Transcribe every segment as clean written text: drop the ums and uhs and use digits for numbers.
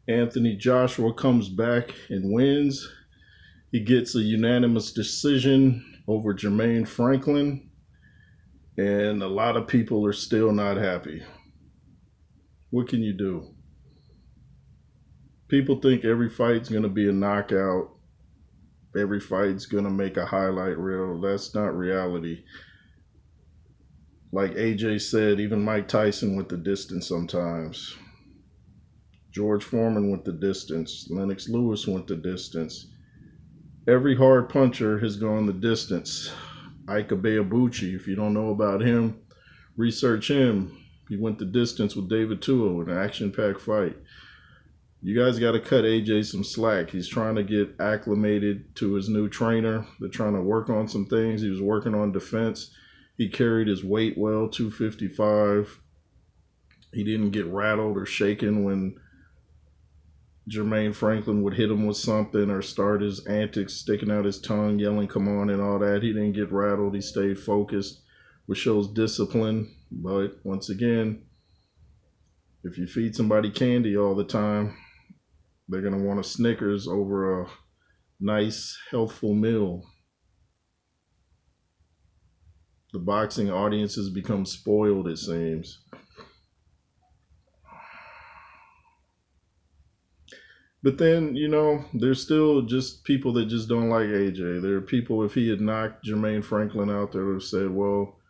Anthony Joshua comes back and wins. He gets a unanimous decision over Jermaine Franklin, and a lot of people are still not happy. What can you do? People think every fight's going to be a knockout. Every fight's going to make a highlight reel. That's not reality. Like AJ said, even Mike Tyson went the distance sometimes. George Foreman went the distance. Lennox Lewis went the distance. Every hard puncher has gone the distance. Ike Abeabuchi, if you don't know about him, research him. He went the distance with David Tua in an action-packed fight. You guys got to cut AJ some slack. He's trying to get acclimated to his new trainer. They're trying to work on some things. He was working on defense. He carried his weight well, 255. He didn't get rattled or shaken when Jermaine Franklin would hit him with something or start his antics, sticking out his tongue, yelling, come on, and all that. He didn't get rattled. He stayed focused, which shows discipline. But once again, if you feed somebody candy all the time, they're going to want a Snickers over a nice, healthful meal. The boxing audience has become spoiled, it seems. But then, there's still just people that just don't like AJ. There are people, if he had knocked Jermaine Franklin out, there would have said, well,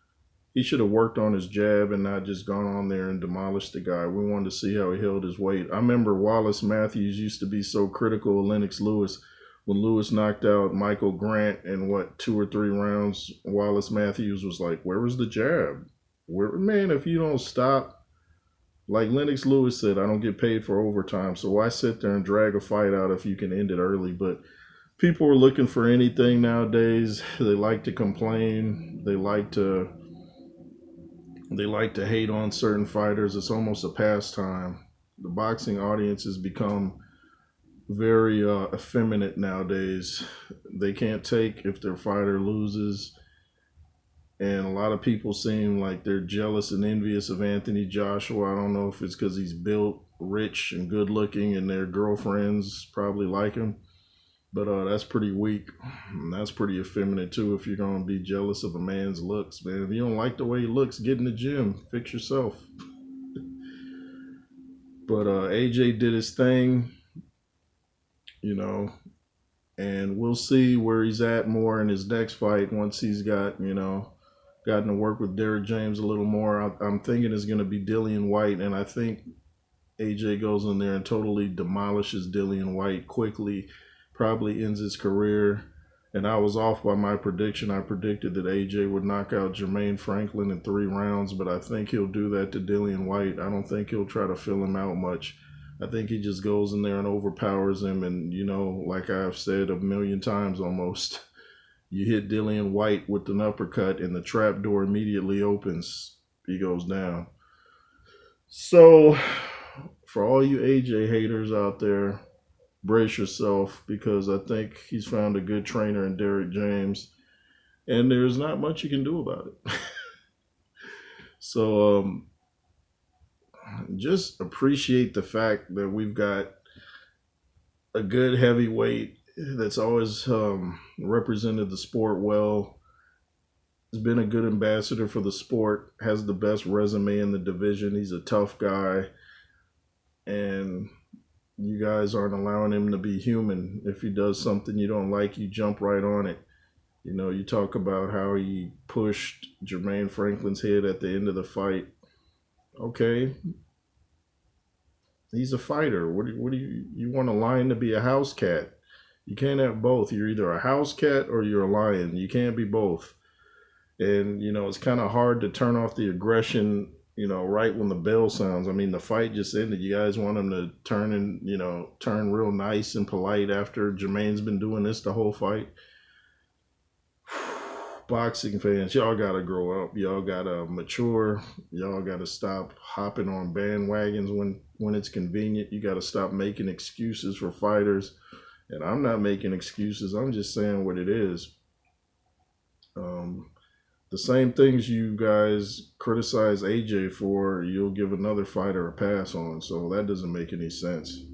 he should have worked on his jab and not just gone on there and demolished the guy. We wanted to see how he held his weight. I remember Wallace Matthews used to be so critical of Lennox Lewis. When Lewis knocked out Michael Grant in, 2 or 3 rounds, Wallace Matthews was like, where was the jab? Man, if you don't stop, like Lennox Lewis said, I don't get paid for overtime, so why sit there and drag a fight out if you can end it early? But people are looking for anything nowadays. They like to complain. They like to hate on certain fighters. It's almost a pastime. The boxing audience has become very effeminate nowadays. They can't take if their fighter loses. And a lot of people seem like they're jealous and envious of Anthony Joshua. I don't know if it's because he's built, rich, and good looking, and their girlfriends probably like him. But that's pretty weak. And that's pretty effeminate, too, if you're going to be jealous of a man's looks, man. If you don't like the way he looks, get in the gym. Fix yourself. But AJ did his thing, and we'll see where he's at more in his next fight once he's gotten to work with Derrick James a little more. I'm thinking it's going to be Dillian White, and I think AJ goes in there and totally demolishes Dillian White quickly. Probably ends his career. And I was off by my prediction. I predicted that AJ would knock out Jermaine Franklin in 3 rounds, but I think he'll do that to Dillian White. I don't think he'll try to fill him out much. I think he just goes in there and overpowers him. And, like I've said a million times almost, you hit Dillian White with an uppercut and the trap door immediately opens. He goes down. So, for all you AJ haters out there, brace yourself, because I think he's found a good trainer in Derrick James, and there's not much you can do about it. So just appreciate the fact that we've got a good heavyweight that's always represented the sport well, has been a good ambassador for the sport, has the best resume in the division. He's a tough guy, and you guys aren't allowing him to be human. If he does something you don't like, you jump right on it. You talk about how he pushed Jermaine Franklin's head at the end of the fight. Okay. He's a fighter. What do you want a lion to be a house cat? You can't have both. You're either a house cat or you're a lion. You can't be both. And, it's kind of hard to turn off the aggression right when the bell sounds. I mean, the fight just ended. You guys want him to turn real nice and polite after Jermaine's been doing this the whole fight? Boxing fans, y'all got to grow up. Y'all got to mature. Y'all got to stop hopping on bandwagons when it's convenient. You got to stop making excuses for fighters. And I'm not making excuses. I'm just saying what it is. The same things you guys criticize AJ for, you'll give another fighter a pass on. So that doesn't make any sense.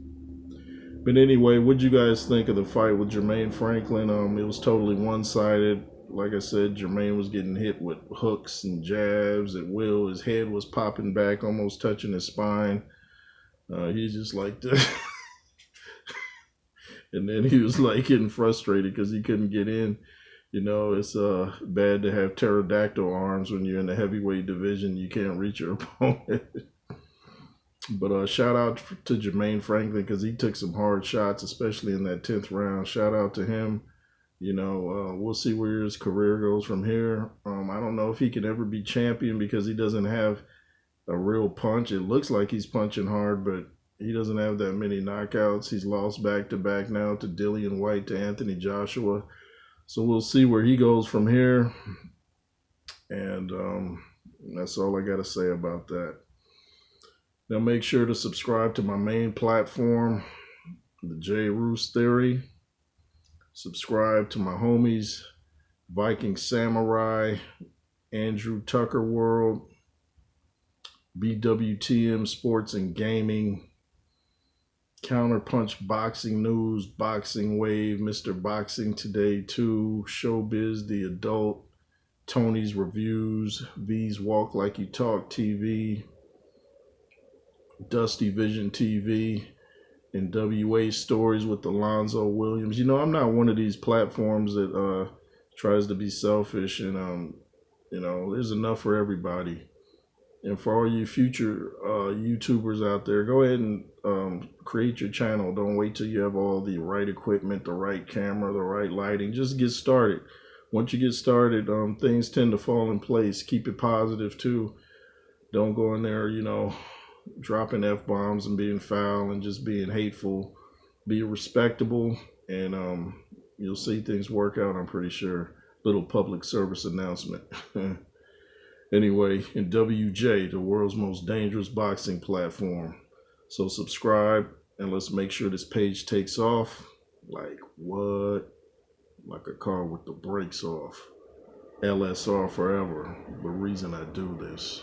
But anyway, what'd you guys think of the fight with Jermaine Franklin? It was totally one-sided. Like I said, Jermaine was getting hit with hooks and jabs at will. His head was popping back, almost touching his spine. He's just like this. And then he was like getting frustrated because he couldn't get in. You know, it's bad to have pterodactyl arms when you're in the heavyweight division. You can't reach your opponent. But shout out to Jermaine Franklin because he took some hard shots, especially in that 10th round. Shout out to him. You know, we'll see where his career goes from here. I don't know if he can ever be champion because he doesn't have a real punch. It looks like he's punching hard, but he doesn't have that many knockouts. He's lost back-to-back now to Dillian White, to Anthony Joshua. So we'll see where he goes from here. And that's all I got to say about that. Now make sure to subscribe to my main platform, the J. Roos Theory. Subscribe to my homies, Viking Samurai, Andrew Tucker World, BWTM Sports and Gaming, Counterpunch Boxing News, Boxing Wave, Mr. Boxing Today 2, Showbiz The Adult, Tony's Reviews, V's Walk Like You Talk TV, Dusty Vision TV, N.W.J Stories with Alonzo Williams. You know, I'm not one of these platforms that tries to be selfish, and you know, there's enough for everybody. And for all you future YouTubers out there, go ahead and create your channel. Don't wait till you have all the right equipment, the right camera, the right lighting. Just get started. Once you get started, things tend to fall in place. Keep it positive too. Don't go in there, you know, dropping F-bombs and being foul and just being hateful. Be respectable, and you'll see things work out, I'm pretty sure. Little public service announcement. Anyway, N.W.J, the world's most dangerous boxing platform. So subscribe, and let's make sure this page takes off. Like what? Like a car with the brakes off. LSR forever. The reason I do this.